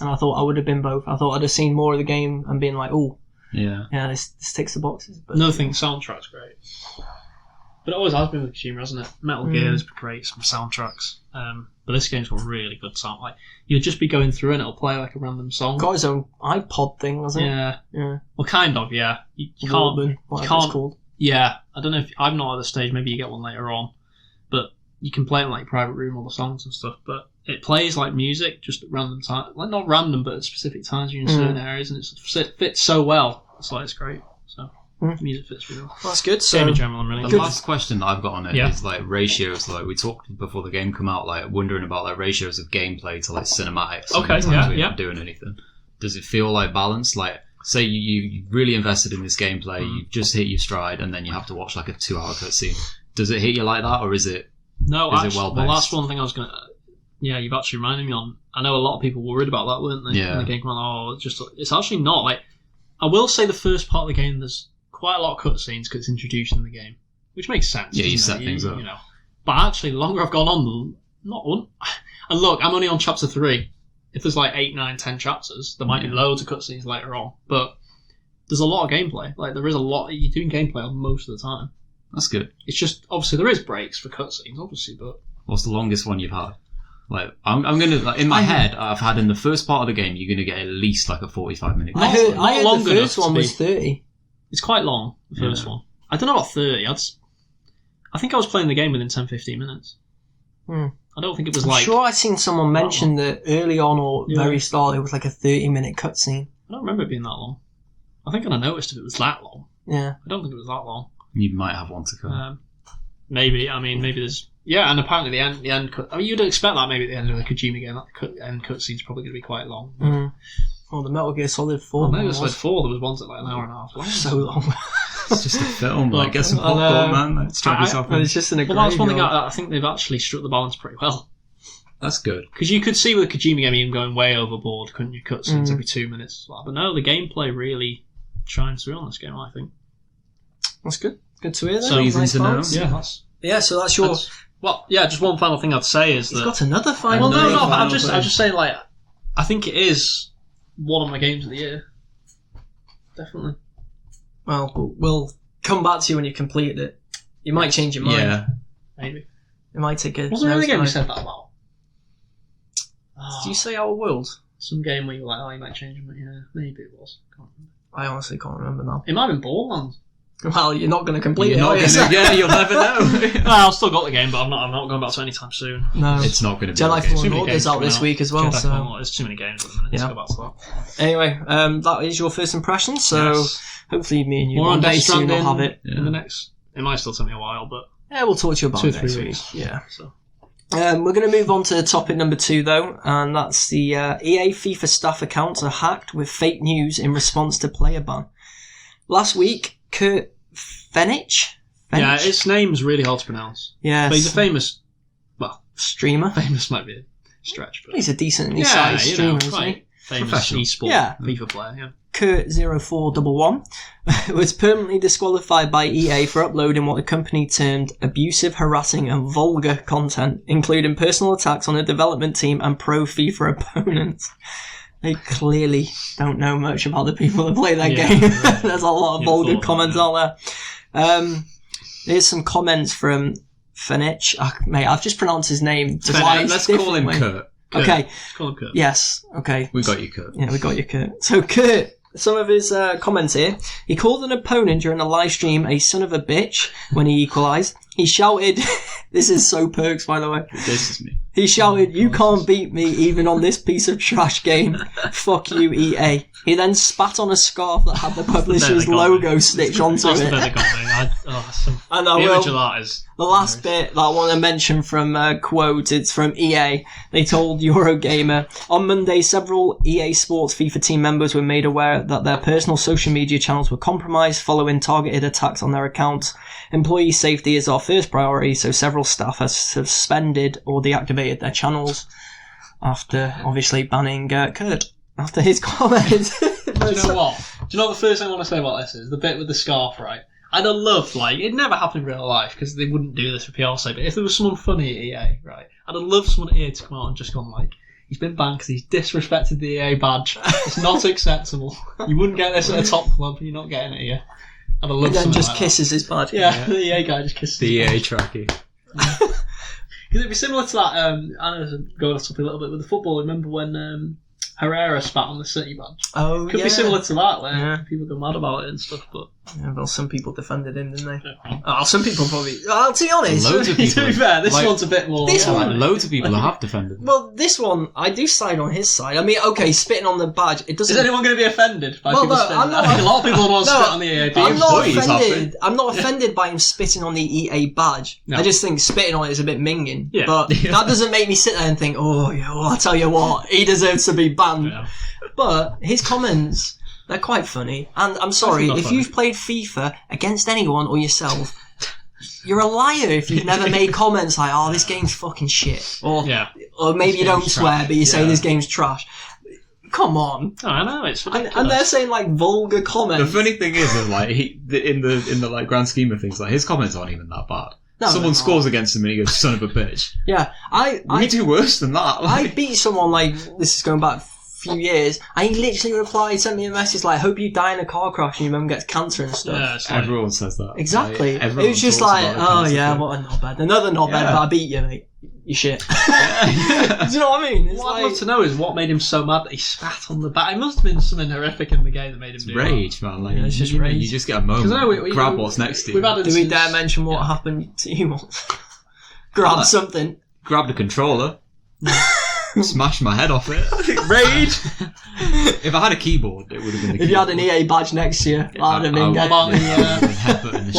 And I thought I would have been both. I thought I'd have seen more of the game and been like, oh, this ticks the boxes. But another thing, soundtrack's great. But it always has been with Kojima, hasn't it? Metal Gear has been great, some soundtracks. But this game's got really good sound. Like, you'll just be going through and it'll play like a random song. Got his own iPod thing, wasn't it? Yeah. Well, kind of, yeah. You can't... Walkman, whatever it's called. Yeah, I don't know if I'm not at the stage. Maybe you get one later on, but you can play it in like private room, all the songs and stuff. But it plays like music, just at random times, like not random, but at specific times you're in certain areas, and it fits so well. It's like it's great. So music fits really well. Well, that's good. So game in general, I'm really the last question that I've got on it is like ratios. Like we talked before the game come out, like wondering about like ratios of gameplay to like cinematics. Okay, not doing anything. Does it feel like balanced? Like, say you really invested in this gameplay, you just hit your stride, and then you have to watch like a 2-hour cutscene. Does it hit you like that, or is it? No, is it well-paced? Well, that's one thing I was gonna. Yeah, you've actually reminded me on. I know a lot of people were worried about that, weren't they? Yeah. When the game came out, it's actually not. Like, I will say the first part of the game, there's quite a lot of cutscenes because it's introduced in the game, which makes sense. Yeah, you set things up. You know. But actually, the longer I've gone on, and look, I'm only on chapter 3. If there's like 8, 9, 10 chapters, there might be loads of cutscenes later on. But there's a lot of gameplay. Like, there is a lot. You're doing gameplay most of the time. That's good. It's just, obviously, there is breaks for cutscenes, obviously, but... What's the longest one you've had? Like, I'm gonna, like, in my head, I've had in the first part of the game, you're gonna get at least like a 45-minute. I heard the first one was 30. It's quite long, the first one. I don't know about 30. I think I was playing the game within 10-15 minutes. I don't think it was I'm sure I'd seen someone mention that early on or very start it was like a 30-minute cutscene. I don't remember it being that long. I think I noticed if it was that long. Yeah. I don't think it was that long. You might have one to come. Maybe. I mean, maybe there's... Yeah, and apparently the end cut... I mean, you'd expect that maybe at the end of the Kojima game. The end cutscene's probably going to be quite long. Oh, the Metal Gear Solid 4. Well, Metal Gear Solid 4, there was ones that like an hour and a half long. So long. It's just a film. Like, get some popcorn, man. Like, strap yourself in. It's just in a that's one thing I think they've actually struck the balance pretty well. That's good. Because you could see with the Kojima game even going way overboard, couldn't you? Cutscenes every 2 minutes. But no, the gameplay really shines through on this game, I think. That's good. Good to hear that. So easy to know. Yeah, so that's your... Well, yeah, just one final thing I'd say is He's that... got another final Well, thing. no, I'm just saying, like, I think it is one of my games of the year. Definitely. Well, we'll come back to you when you've completed it. You might change your mind. Yeah. Maybe. It might take a... Wasn't there any game you said that about? Did you say Our World? Some game where you were like, oh, you might change your mind. Yeah, maybe it was. Can't remember. I honestly can't remember now. It might have been Borderlands. Well, you're not going to complete it, You're are not you? gonna, yeah, you'll never know. Well, I've still got the game, but I'm not going back to it anytime soon. No. It's not going to be Jedi okay. Fallen Order's out this week as well, so... There's too many games at the minute to go back to that. Anyway, that is your first impression, so hopefully me and you More on one day Death soon will Stranding have it. in the next... It might still take me a while, but... Yeah, we'll talk to you about 2 or it 3 next weeks. week. Yeah. So, We're going to move on to topic number 2, though, and that's the EA FIFA staff accounts are hacked with fake news in response to player ban. Last week, Kurt Fenich? Yeah, his name's really hard to pronounce. Yes. But he's a famous, streamer. Famous might be a stretch. But He's a decently sized streamer, isn't he? Famous Professional. eSport FIFA player, yeah. Kurt0411 was permanently disqualified by EA for uploading what the company termed abusive, harassing and vulgar content, including personal attacks on the development team and pro FIFA opponents. They clearly don't know much about the people that play that game. Yeah. There's a lot of vulgar comments out there. Here's some comments from Fenich. Mate, I've just pronounced his name twice. Let's call him Kurt. Okay. Let's call him Kurt. Yes. Okay. We got you, Kurt. Yeah, we got you, Kurt. So, Kurt, some of his comments here. He called an opponent during a live stream a son of a bitch when he equalised. He shouted, this is so Perks, by the way. This is me. He shouted, "You can't beat me even on this piece of trash game. Fuck you, EA." He then spat on a scarf that had the publisher's logo stitched onto it. That's the bit that got me. And the image of that is... The last bit that I want to mention from quote, it's from EA. They told Eurogamer, on Monday, several EA Sports FIFA team members were made aware that their personal social media channels were compromised following targeted attacks on their accounts. Employee safety is our first priority, so several staff have suspended or deactivated their channels after obviously banning Kurt after his comments. Do you know what? Do you know what the first thing I want to say about this is? The bit with the scarf, right? I'd have loved, it never happened in real life because they wouldn't do this for PR sake, but if there was someone funny at EA, right, I'd have loved someone here to come out and just gone he's been banned because he's disrespected the EA badge. It's not acceptable. You wouldn't get this at a top club, you're not getting it here. I'd have loved and then just like kisses his badge. Yeah, the EA guy just kisses the his EA badge. trackie. Because it'd be similar to that, I know going off topic a little bit with the football, remember when Herrera spat on the City badge? Oh, Could be similar to that, where people go mad about it and stuff, but... Yeah, well, some people defended him, didn't they? Yeah. Oh, some people probably... Well, to be honest... Loads of people. To be fair, this one's a bit more... This one... Loads of people have defended. Well, this one, I do side on his side. I mean, okay, spitting on the badge, it doesn't... Is anyone going to be offended by people spitting? I'm not, I think a lot of people want to spit on the EA badge. I'm not offended by him spitting on the EA badge. No. I just think spitting on it is a bit minging. Yeah. But that doesn't make me sit there and think, oh, yeah, well, I'll tell you what, he deserves to be banned. Yeah. But his comments... They're quite funny. And I'm sorry, if you've played FIFA against anyone or yourself, you're a liar if you've never made comments like, oh, this game's fucking shit. Or maybe you don't swear, but you say this game's trash. Come on. Oh, I know, it's ridiculous. And they're saying, vulgar comments. The funny thing is, in the grand scheme of things, his comments aren't even that bad. No, someone scores against him and he goes, son of a bitch. Yeah. We do worse than that. I beat someone, this is going back few years, and he literally replied, sent me a message hope you die in a car crash and your mum gets cancer and stuff. Yeah, everyone says that. Exactly. It was just what a knobhead. Another knobhead, but I beat you, mate. You shit. Do you know what I mean? What I'd love to know is what made him so mad that he spat on the back. It must have been something horrific in the game that made him do rage, that. Man. It's just rage. You just get a moment. Grab what's next to you. Do we dare mention what happened to you once? Grab something. Grab the controller. Smash my head off it. Rage! If I had a keyboard, it would have been the keyboard. If you had an EA badge next to you, that would have been good. What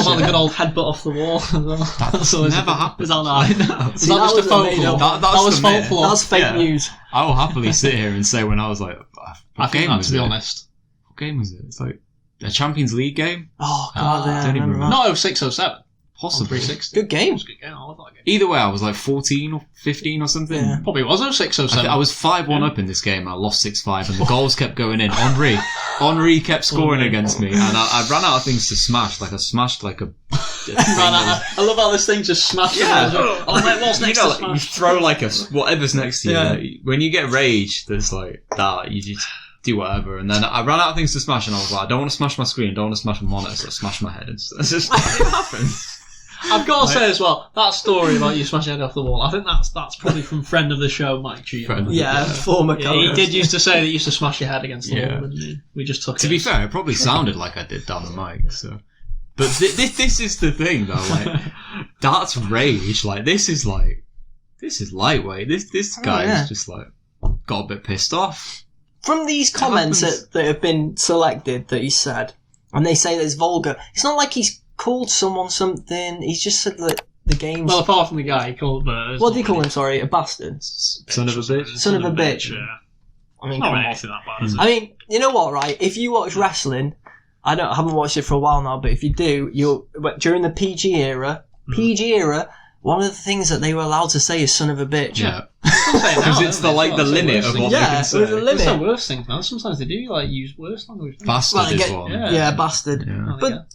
about the good old headbutt off the wall? That's never happened. Was that not? Was that just a folklore? That was folklore. That's fake news. I will happily sit here and say when I was I think that, to be honest. What game was it? It's a Champions League game? Oh, God, I don't even remember. Not 06, 07. Possibly. 360. Good game. I love that game. Either way, I was 14 or 15 or something. Yeah. Probably was 06, 07. I was 5-1 up in this game. I lost 6-5 and the goals kept going in. Henri kept scoring against me and I ran out of things to smash. I smashed a I love how this thing just smashed. Yeah. What's next to smash? You throw whatever's next to you. Yeah. When you get rage, there's that. You just do whatever. And then I ran out of things to smash and I was I don't want to smash my screen, don't want to smash my monitor, so I smashed my head. It's just it happens. I've got to say as well, that story about you smashing your head off the wall, I think that's probably from friend of the show, Mike G. Former co-host. He did used to say that you used to smash your head against the wall, didn't he? We just took it. To be fair, it probably sounded like I did down the mic, so... But this is the thing, though, that's rage, this is lightweight, this guy is just got a bit pissed off. From these comments that have been selected that he said, and they say that it's vulgar, it's not like he's called someone something, he's just said that the games. Well, apart from the guy he called what do you call him? Sorry, a bastard. Son of a bitch. Son of a bitch. Yeah. I mean, Not come really on. anything that bad, is it? I mean, you know what, right? If you watch wrestling, I haven't watched it for a while now, but if you do, during the PG era, one of the things that they were allowed to say is "son of a bitch." Yeah. Because it's the limit of what they can say. It was a limit. It's the worst things now. Sometimes they do use worse language. Bastard is one. Yeah, bastard. Yeah. But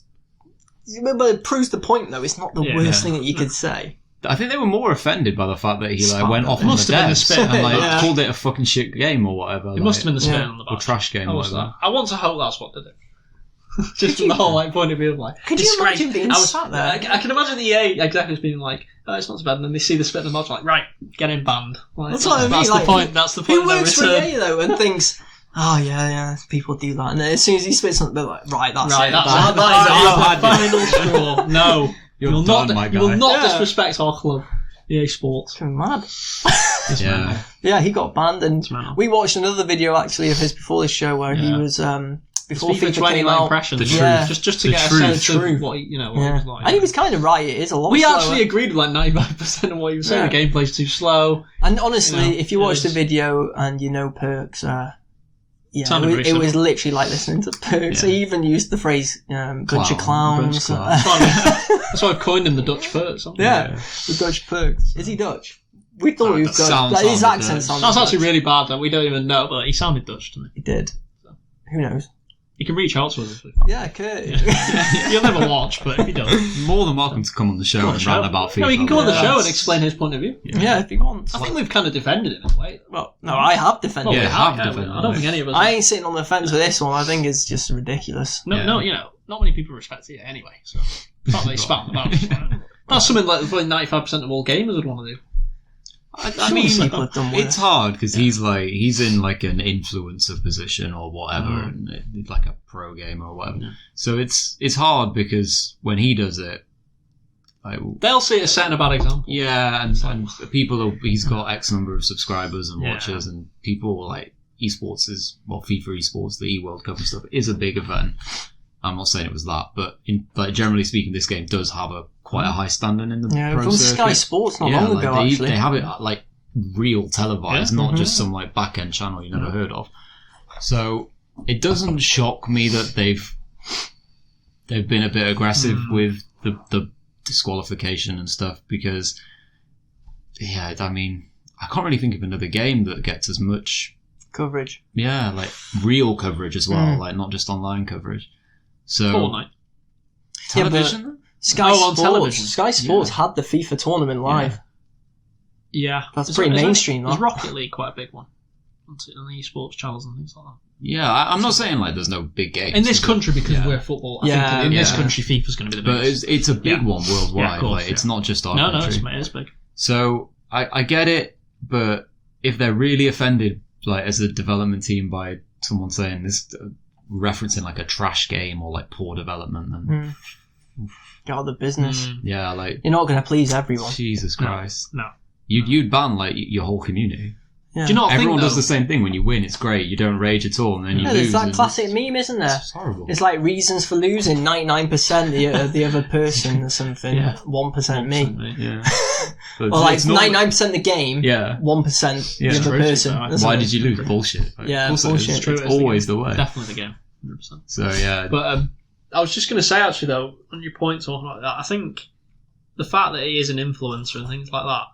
it proves the point, though. It's not the worst thing that you could say. I think they were more offended by the fact that he went off on must the have been the desk spit. and called it a fucking shit game or whatever. It must have been the spit on the back. Or trash game or whatever. I want to hope that's what did it. Just from the whole point of view of could you imagine being sat there? I can imagine the EA executives being like, "Oh, it's not so bad," and then they see the spit in the mouth, like, "Right, get him banned." Like, that's what I mean. That's the point. That's the point. Who works for EA though and thinks, "Oh yeah, people do that," and then as soon as he spits something, they're like, "Right, that's it. That's the final straw." No, you will not Yeah. disrespect our club, EA Sports. It's mad. Yeah. Yeah, he got banned, and we watched another video actually of his before this show where he was before FIFA came out. Impressions. The truth. Yeah. Just to get a sense of what he was like. And he was kind of right. It is a lot. We slower. actually agreed with like 95% of what he was saying. The gameplay's too slow. And honestly, if you watch the video and you know Perks, it was literally like listening to Perks. Yeah. He even used the phrase "bunch of clowns." That's why I've coined him the Dutch Perks. The Dutch Perks. Is he Dutch? We thought he was Dutch. Like, his accent sounded That's actually Dutch. really bad, though. We don't even know, but he sounded Dutch to me. He did. Who knows? You can reach out to us. Yeah, Kurt. You'll never watch, but if you don't. More than welcome to come on the show and rant about FIFA. No, he can come on the show and explain his point of view. Yeah, if he wants. I think we've kind of defended him in a way. Well, no, I have defended Well, it. we have defended him. I don't think any of us. I ain't sitting on the fence with this one. I think it's just ridiculous. No, not many people respect it anyway. So the fact that he spat on the mouth. That's something like 95% of all gamers would want to do. I mean, people have done worse. it's hard because he's in like an influencer position or whatever, and like a pro gamer or whatever. So it's hard because when he does it, like, they'll see it as setting a bad example. Yeah, and he's got X number of subscribers and watchers, and people like esports FIFA esports, the eWorld Cup and stuff is a big event. I'm not saying it was that, but generally speaking, this game does have quite a high standing in the pro from circuit. Sky Sports not long ago, actually. They have it like real televised, not just some like back end channel you never heard of. So it doesn't shock me that they've been a bit aggressive with the disqualification and stuff because, I mean, I can't really think of another game that gets as much coverage. Yeah, like real coverage as well, like not just online coverage. So Fortnite. Television? Sky Sports. Television. Sky Sports had the FIFA tournament live. Yeah. That's pretty mainstream. Is Rocket League quite a big one? On the esports channels and things like that. Yeah, I'm not saying like there's no big games. In this country, because we're football, I think in this country, FIFA's going to be the biggest. But it's a big one worldwide. Yeah, of course, like, it's not just our country. No, it's big. So I get it, but if they're really offended, like as a development team, by someone saying this, referencing like a trash game or like poor development, then get out of the business. Yeah, like you're not going to please everyone. Jesus Christ, no. You'd ban like your whole community. Yeah. Do you not Everyone think, does the same thing. When you win, it's great. You don't rage at all, and then you lose. There's that classic meme, isn't there? It's horrible. It's like reasons for losing. 99% the other person or something. 1% me. Yeah. Or like 99% the game. Yeah. 1% the other person. Why did you lose? Bullshit. Like, bullshit. It's true. It's always the way. Definitely the game. 100%. So yeah. But I was just going to say actually though, on your point talking like that, I think the fact that he is an influencer and things like that,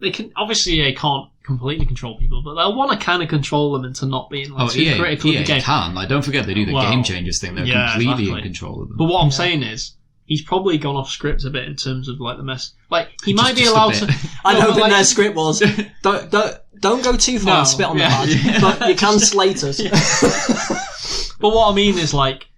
they can't completely control people, but they'll want to kind of control them into not being too critical of the game. Can. Like, don't forget they do the game changers thing. They're completely in control of them. But what I'm saying is, he's probably gone off script a bit in terms of like the mess. Like he might be allowed to. I don't think their script was don't go too far and spit on the badge, but you can slate us. But what I mean is like,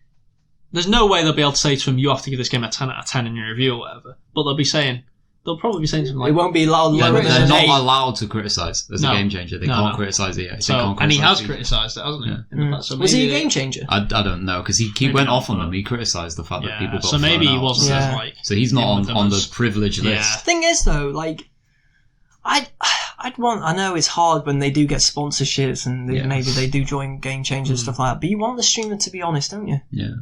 there's no way they'll be able to say to him, "You have to give this game a 10 out of 10 in your review" or whatever. But they'll probably be saying something like, it won't be allowed. They're not allowed to criticise as a game changer. They can't criticise it. And he has criticised it, hasn't he? Yeah. So was he a game changer? I don't know because he went off on them. He criticised the fact that people got so maybe he out. wasn't as like. So he's not on the privileged list. The thing is though, like I'd want. I know it's hard when they do get sponsorships and maybe they do join game changers and stuff like that. But you want the streamer to be honest, don't you? Yeah.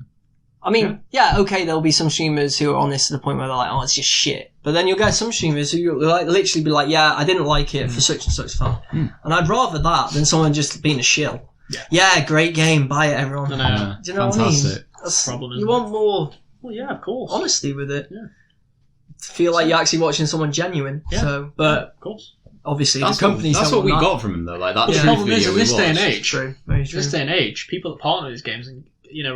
I mean, okay, there'll be some streamers who are honest to the point where they're like, oh, it's just shit. But then you'll get some streamers who like literally be like, yeah, I didn't like it for such and such fan. And I'd rather that than someone just being a shill. Yeah, great game, buy it, everyone. Do you know Fantastic. what I mean? Problem, you want more of course. honesty with it. Yeah. To feel like you're actually watching someone genuine. Yeah. So, but of course. obviously That's the companies what we don't want got from him though. Like that The truth problem is, video in we this day and watched. age, True, very true. this day and age, people that partner with these games and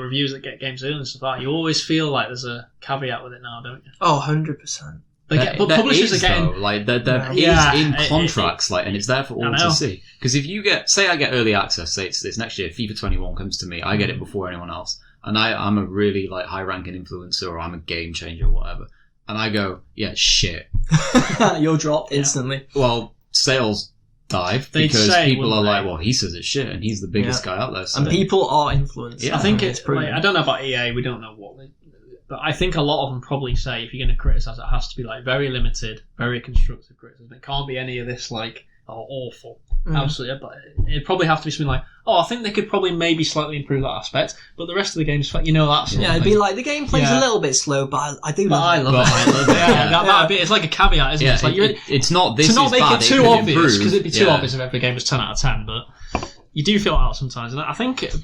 reviews that get games early and stuff like that, you always feel like there's a caveat with it now, don't you? Oh, 100%. But publishers are getting there Yeah. is in contracts, and it's there for all I to know. see. Because if you I get early access, say it's this next year, FIFA 21 comes to me, I get it before anyone else, and I'm a really like high-ranking influencer, or I'm a game changer, or whatever, and I go, yeah, shit. You're dropped instantly. Well, sales dive They'd because say, people are wouldn't like, they? well, he says it's shit, and he's the biggest guy out there. So And people are influenced. Yeah. I think it's proven. I don't know about EA. We don't know but I think a lot of them probably say if you're going to criticize, it has to be like very limited, very constructive criticism. It can't be any of this like awful, absolutely. But it'd probably have to be something like, I think they could probably maybe slightly improve that aspect, but the rest of the game's that sort of it'd thing. be like the gameplay's a little bit slow, but I do love it. I love it. That'd be, it's like a caveat, isn't it? It's like it's not this to not is make bad, it too could obvious, improve. because it'd be too obvious if every game was 10 out of 10, but you do feel that out sometimes, and I think it's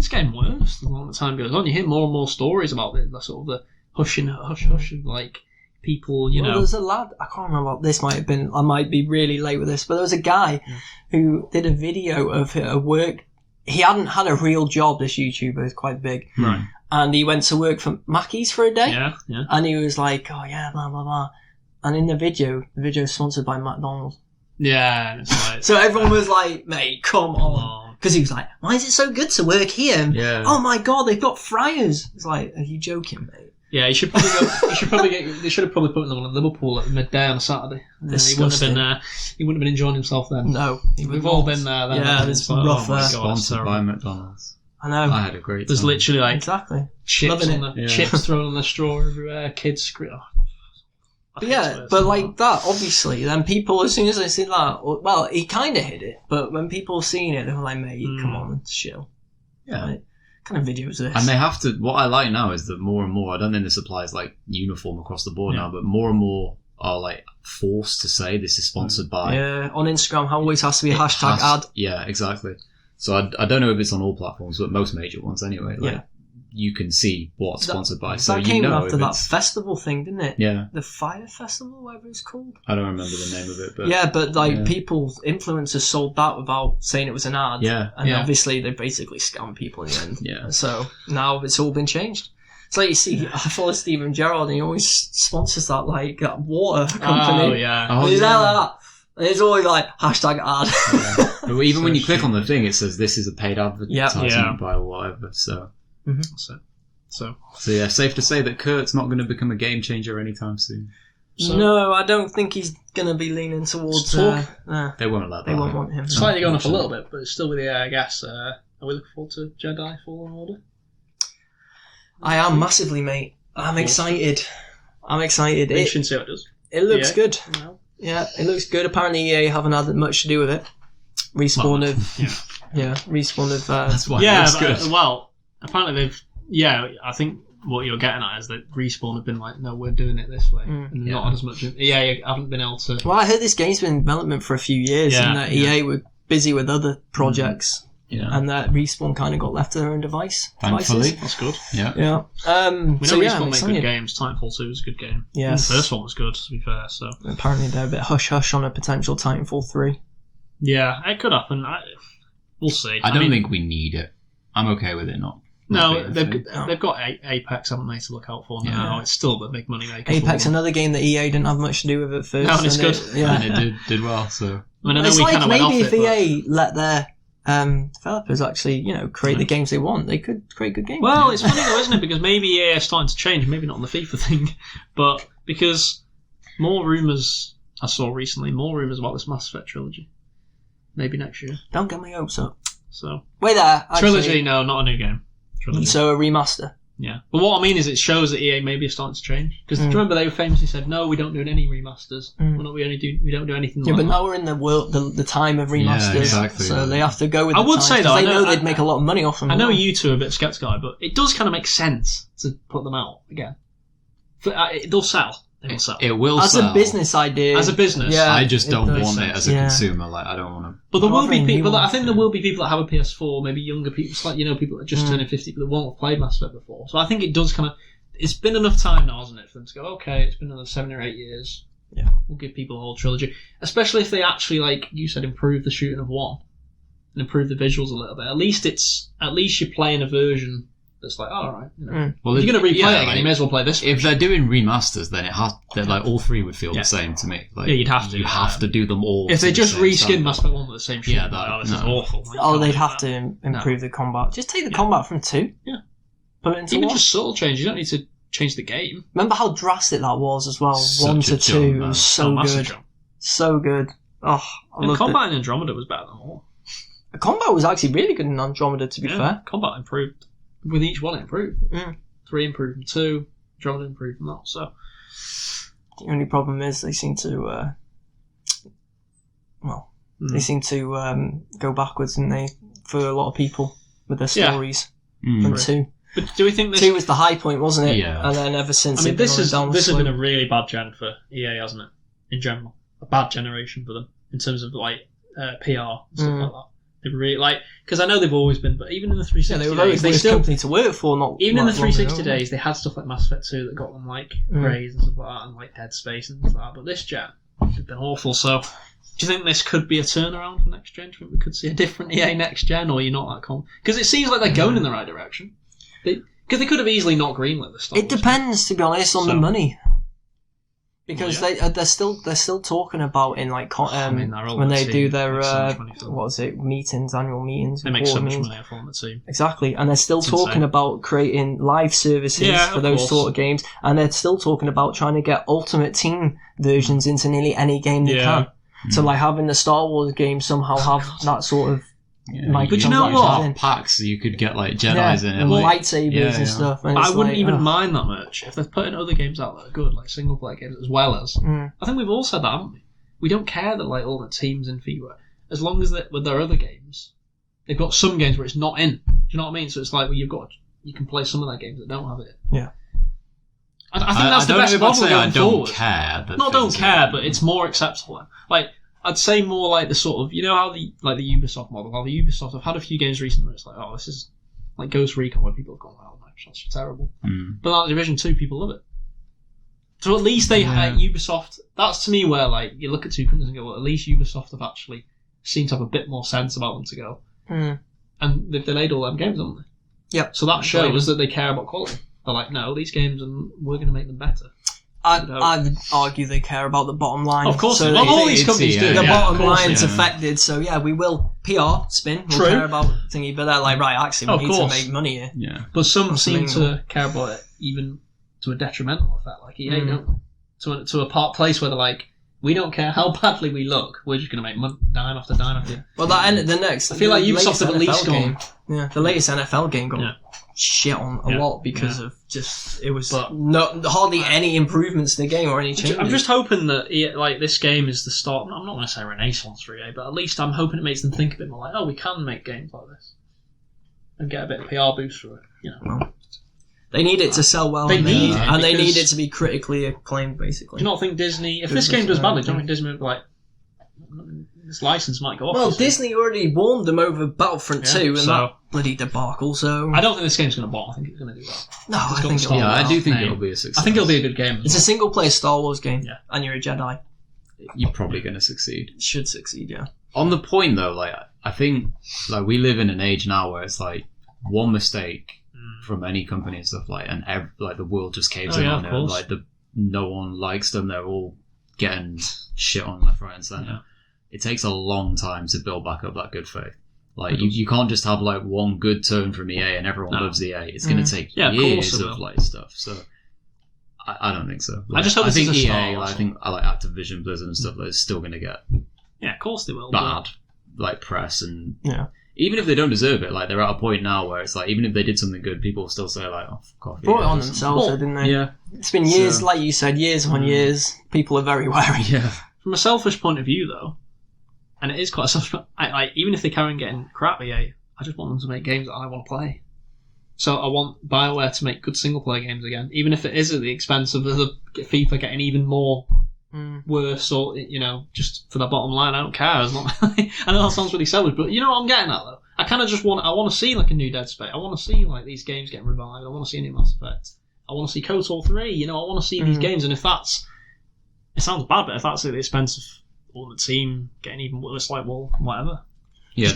getting worse the longer the time goes on. You hear more and more stories about the sort of the hush of like people, Well, there's a lad, I can't remember what this might have been, I might be really late with this, but there was a guy who did a video of a work. He hadn't had a real job, this YouTuber, he's quite big. Right. And he went to work for Mackey's for a day. Yeah. And he was like, oh yeah, blah, blah, blah. And in the video is sponsored by McDonald's. Yeah, and it's like... So everyone was like, mate, come on. Because he was like, why is it so good to work here? And, oh my God, they've got fryers. It's like, are you joking, mate? Yeah, you should probably they should have probably put him on Liverpool at midday on a Saturday. He wouldn't have been enjoying himself then. No, we've all been there. Then. Yeah, it's rough. Oh my God, Sponsored by McDonald's. I know. I had a great time. There's literally like exactly chips chips thrown on the straw everywhere. Kids scream. But like that, obviously, then people, as soon as they see that, well, he kind of hid it, but when people seen it, they were like, mate, come on, chill. Yeah. Like, kind of video is this? And they have to, what I like now is that more and more, I don't think this applies like uniform across the board now, but more and more are like forced to say this is sponsored by. Yeah, on Instagram, always has to be a hashtag ad. Yeah, exactly. So I don't know if it's on all platforms, but most major ones anyway. Like, you can see what's sponsored by. So that you came know after that festival thing, didn't it? Yeah. The Fire Festival, whatever it's called. I don't remember the name of it, but yeah, but like people, influencers sold that without saying it was an ad. Yeah. And obviously they basically scammed people in the end. Yeah. So now it's all been changed. It's like you see, I follow Stephen Gerrard and he always sponsors that like that water company. Oh yeah. And he's like that. And it's always like hashtag ad. Yeah. But even when you click on the thing, it says this is a paid advertisement by whatever. So. Mm-hmm. So yeah, safe to say that Kurt's not going to become a game changer anytime soon. So, no, I don't think he's going to be leaning towards. They won't let that. They won't want him. Slightly going off a little bit, but it's still with the I guess. Are we looking forward to Jedi Fallen Order? I am massively, mate. I'm excited. You shouldn't see what it does. It looks good. No. Yeah, it looks good. Apparently, EA haven't had much to do with it. Respawn of. That's why it looks good. Well, apparently they've. Yeah, I think what you're getting at is that Respawn have been like, no, we're doing it this way, and not as much. EA haven't been able to. Well, I heard this game's been in development for a few years, and that EA were busy with other projects, and that Respawn kind of got left to their own devices. Thankfully, that's good. Yeah. We know Respawn make good games. Titanfall 2 was a good game. Yes. The first one was good, to be fair. So apparently they're a bit hush hush on a potential Titanfall 3. Yeah, it could happen. We'll see. I don't think we need it. I'm okay with it not. No, they've got Apex, haven't they, to look out for now. It's still the big money maker. Apex, another game that EA didn't have much to do with at first. No, and it's good. And it did well. So it's like maybe if EA let their developers actually, create the games they want, they could create good games. Well, it's funny though, isn't it? Because maybe EA are starting to change. Maybe not on the FIFA thing, but because more rumours I saw recently, about this Mass Effect trilogy. Maybe next year. Don't get my hopes up. So wait there. Trilogy, no, not a new game. Trilogy. So a remaster. Yeah, but what I mean is, it shows that EA maybe are starting to change. Because remember, they famously said, "No, we don't do any remasters. We don't do anything." Yeah, but now we're in the world, the time of remasters. Yeah, exactly. So they have to go with. I would say though, they know they'd make a lot of money off them. I know you two are a bit sceptical, but it does kind of make sense to put them out again. They'll sell. They will sell. It will as sell. a business idea. As a business. Yeah, I just don't does. want it as a consumer. Like, I don't want to. But there will be Rather people. than I think there will be people that have a PS4, maybe younger people, it's like people that are just turning 50, but that won't have played Mass Effect before. So I think it does kind of. It's been enough time now, hasn't it, for them to go? Okay, it's been another 7 or 8 years. Yeah, we'll give people a whole trilogy, especially if they actually, like you said, improve the shooting of 1 and improve the visuals a little bit. At least you're playing a version that's like, all right. Well, if you're going to replay it again, like, you may as well play this one. If they're doing remasters, then like all 3 would feel the same to me. Like, you'd have to. You have to do them all. If they just reskin standard. Mass Effect 1 with the same shit, this is awful. Like, they'd have to improve the combat. Just take the combat from 2. Yeah. Put it into Even 1. just subtle change. You don't need to change the game. Remember how drastic that was as well. Such 1 a to 2. jump, It man. was so good. Jump. So good. Oh, I And loved combat in Andromeda was better than all. The combat was actually really good in Andromeda, to be fair. Combat improved. With each one, it improved. 3 improved from 2. Andromeda improved from that. So The only problem is they seem to, they seem to go backwards, didn't they, for a lot of people with their stories from 2. But do we think this... 2 was the high point, wasn't it? Yeah. And then ever since... I mean, this has been a really bad gen for EA, hasn't it? In general. A bad generation for them. In terms of, like, PR and stuff like that. They really, because I know they've always been, but even in the 360 they were very days, good company to work for, not even in the like 360 long ago. days, they had stuff like Mass Effect 2 that got them, like, praise and stuff like that, and, like, Dead Space and stuff like that. But this gen, they've been awful, so... Do you think this could be a turnaround for next gen? Do you think we could see a different EA next gen, or are you not that confident? Because it seems like they're going in the right direction. Because they could have easily not greenlit this stuff. It depends, to be honest, on the money. Because they're still talking about in like when they do their annual meetings. They make so much money from the team. Exactly, and they're still talking about creating live services for those sort of games, and they're still talking about trying to get Ultimate Team versions into nearly any game they can. So like having the Star Wars game somehow have that sort of. But you know what? Packs you could get like Jedi's in it, and like, lightsabers and stuff. And I wouldn't even mind that much if they're putting other games out that are good, like single player games as well as. I think we've all said that, haven't we? We don't care that like all the teams in FIFA, as long as with their other games, they've got some games where it's not in. Do you know what I mean? So it's like you can play some of their games that don't have it. Yeah. I think that's the best model going forward. Care. Don't care, but it's more acceptable. Like. I'd say more like the sort of, you know how the Ubisoft model, how the Ubisoft have had a few games recently where it's like, this is like Ghost Recon where people have gone, no, that's terrible. But like Division 2, people love it. So at least Ubisoft, that's to me where like you look at two companies and go, well, at least Ubisoft have actually seemed to have a bit more sense about them to go. And they've delayed all them games, haven't they? Yep. So that shows that they care about quality. They're like, no, these games, and we're going to make them better. I would argue they care about the bottom line. Of course, so all these companies do. The bottom line's affected, so we will PR spin. We'll care about thingy, but they're like, right, actually, we need to make money here. Yeah, but some seem to care about it even to a detrimental effect, like EA don't. To a place where they're like, we don't care how badly we look, we're just going to make dime after dime after. Well, the next. I feel like Ubisoft have at least gone. Yeah, the latest NFL game got shit on a lot because of it was hardly any improvements to the game or any changes. I'm just hoping that this game is the start. I'm not going to say renaissance for EA, but at least I'm hoping it makes them think a bit more like, we can make games like this and get a bit of PR boost for it. Well, they need it to sell well. They need it to be critically acclaimed, basically. Do you not think Disney, if this game does badly, do you not think Disney would be like, this license might go off? Well, Disney already warned them over Battlefront 2 and that bloody debacle, so... I don't think this game's going to bomb. I think it's going to do well. No, I think it'll I do think it'll be a success. I think it'll be a good game. It's a single-player Star Wars game, and you're a Jedi. You're probably going to succeed. It should succeed, yeah. On the point, though, like I think like we live in an age now where it's like one mistake from any company and stuff like, and the world just caves in on it. Like no one likes them. They're all getting shit on left, right, and centre. Yeah. It takes a long time to build back up that good faith. Like you can't just have like one good turn from EA and everyone loves EA. It's going to take years of like stuff. So I don't think so. Like, I think EA, I think Activision Blizzard and stuff is still going to get of course they will bad like press and even if they don't deserve it, like they're at a point now where it's like even if they did something good, people will still say like, fuck off. Brought it on themselves, didn't they? Yeah, it's been years, like you said, years on years. People are very wary. Yeah. From a selfish point of view, though. And it is quite selfish. Even if they carry on getting crap EA, I just want them to make games that I want to play. So I want BioWare to make good single-player games again, even if it is at the expense of the FIFA getting even more worse, or just for the bottom line. I don't care. As long I know that sounds really selfish, but you know what I'm getting at though. I kind of just want to see like a new Dead Space. I want to see like these games getting revived. I want to see a new Mass Effect. I want to see KOTOR 3. I want to see these games, and if that's, it sounds bad, but if that's at the expense of Ultimate Team getting even worse, like, well, whatever. Yeah,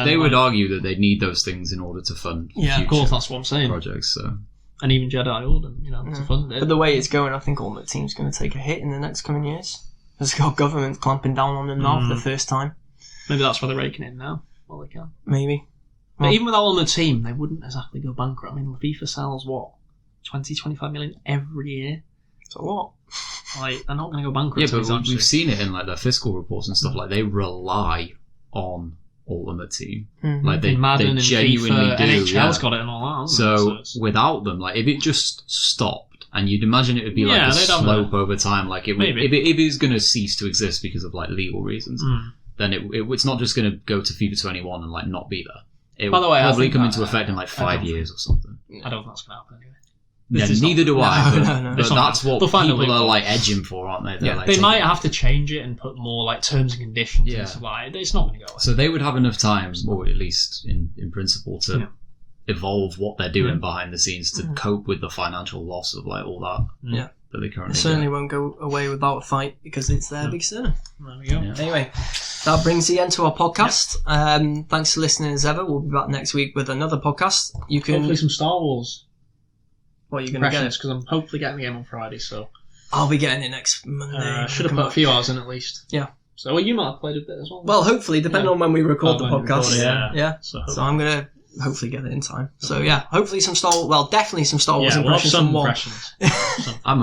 they would argue that they need those things in order to fund future of course, that's what I'm saying. Projects, so. And even Jedi Order, to fund it. But the way it's going, I think Ultimate Team's going to take a hit in the next coming years. There's got government clamping down on them now for the first time. Maybe that's why they're raking in now. Well, they can. Maybe. But even with Ultimate Team, they wouldn't exactly go bankrupt. I mean, FIFA sells, 20-25 million every year? So what? Like, they're not going to go bankrupt. Yeah, but we've seen it in like their fiscal reports and stuff. Like, they rely on Ultimate Team. Like, they genuinely FIFA, do. NHL's got it and all that. So without them, like, if it just stopped, and you'd imagine it would be like a slope over time, like it would, if it is going to cease to exist because of like legal reasons, then it's not just going to go to FIFA 21 and like not be there. It will probably come into effect in like 5 years or something. I don't think that's going to happen anyway. Yeah, neither do I. No. But that's what people are like edging for, aren't they? Yeah, they might have to change it and put more like terms and conditions. Yeah, it's not going to go away. So they would have enough time, or at least in principle, to evolve what they're doing behind the scenes to cope with the financial loss of like all that. Yeah, that they currently. It certainly won't go away without a fight because it's their big sin. There we go. Yeah. Anyway, that brings the end to our podcast. Thanks for listening as ever. We'll be back next week with another podcast. You can hopefully some Star Wars. What are you going to get? Because I'm hopefully getting the game on Friday, so I'll be getting it next Monday. Should have put a few hours in at least. Yeah. So you might have played a bit as well. Well, hopefully, depending on when we record the podcast. Yeah. So I'm going to hopefully get it in time. So yeah, hopefully definitely some Star Wars impressions. Some from impressions.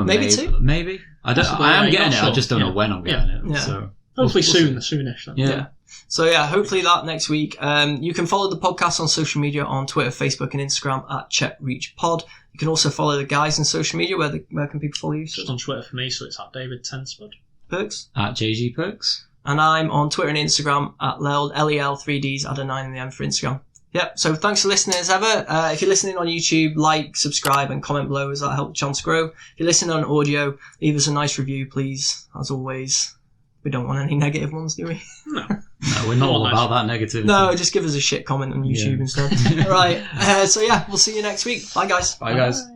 Maybe two. Maybe. I am getting it. I just don't know when I'm getting it. Yeah. So hopefully soonish. Then. Yeah. So yeah, hopefully that next week. You can follow the podcast on social media on Twitter, Facebook, and Instagram at CheckReachPod. You can also follow the guys on social media. Where can people follow you? Just on Twitter for me, so it's at David Tenspud. Perks? At JG Perks. And I'm on Twitter and Instagram at LEL3Ds, add a 9 in the end for Instagram. Yep, so thanks for listening as ever. If you're listening on YouTube, like, subscribe, and comment below as that helps the chance grow. If you're listening on audio, leave us a nice review, please. As always, we don't want any negative ones, do we? No, we're not all about that negativity. No, just give us a shit comment on YouTube instead. All right, so yeah, we'll see you next week. Bye, guys. Bye, guys. Bye.